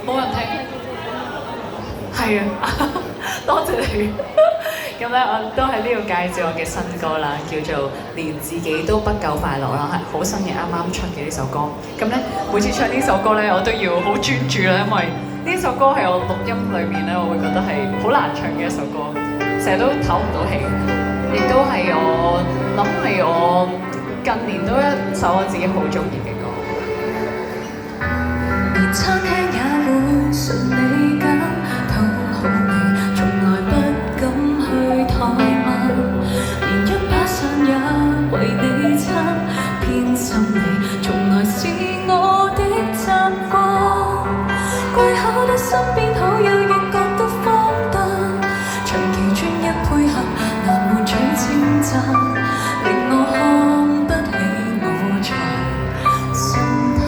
冇人聽，係啊，多謝你。咁咧，我都喺呢度介紹我嘅新歌啦，叫做《連自己都不夠快樂》啦，係好新嘅，啱啱出嘅呢首歌。咁咧，每次唱呢首歌咧，我都要好專注啦，因為呢首歌係我錄音裏面咧，我會覺得係好難唱嘅一首歌，成日都唞唔到氣，亦都係我諗係我近年都一首我自己好中意嘅歌。連餐廳也會順利咁討好你，從來不敢去怠慢，連一把傘也為你撐，偏心你從來是我的習慣。貴口的身邊好友亦覺得荒誕，長期專一配合難換取稱讚，令我看不起我才心淡。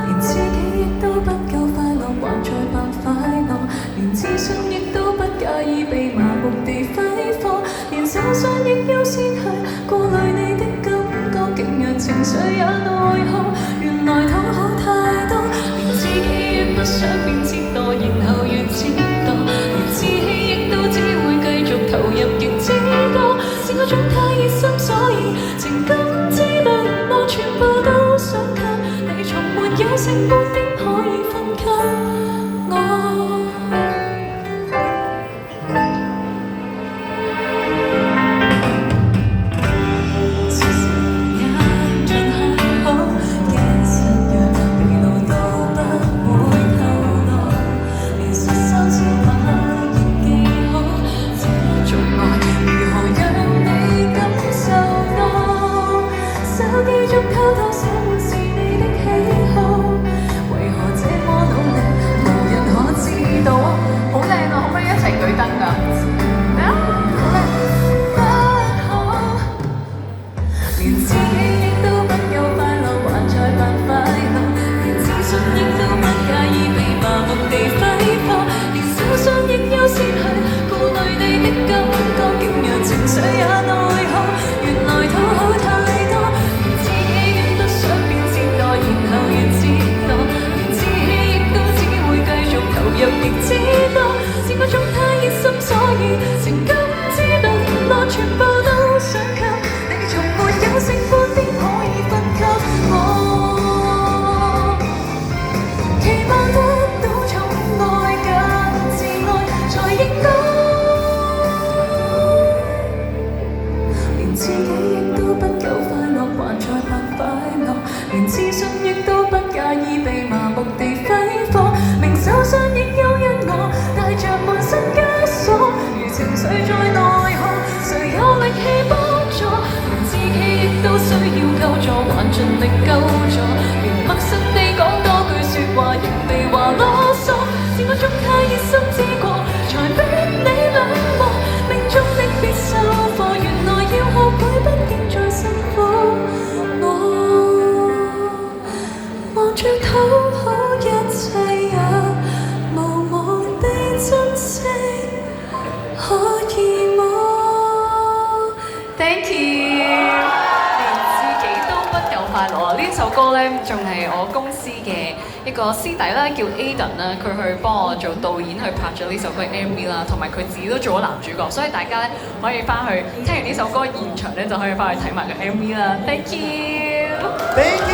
連自己亦都不夠快樂，還在扮快樂，連自信亦都不介意被麻木地揮霍，連受傷亦優先去顧慮你的感覺，竟讓情緒也內耗，原來討好太多，連自己越不想變折墮，然後越折墮，連志氣亦都只會繼續投入極之多，是我總太熱心，所以情感之淪落全部都想給你，從沒有成半點可以分給我。Thank you。連自己都不夠快樂啊！呢首歌咧，仲係我公司嘅一個師弟啦，叫 Aden 啦，佢去幫我做導演，去拍咗呢首歌嘅 MV 啦，同埋佢自己都做咗男主角，所以大家咧可以翻去聽完呢首歌現場咧，就可以翻去睇埋個 MV 啦。Thank you。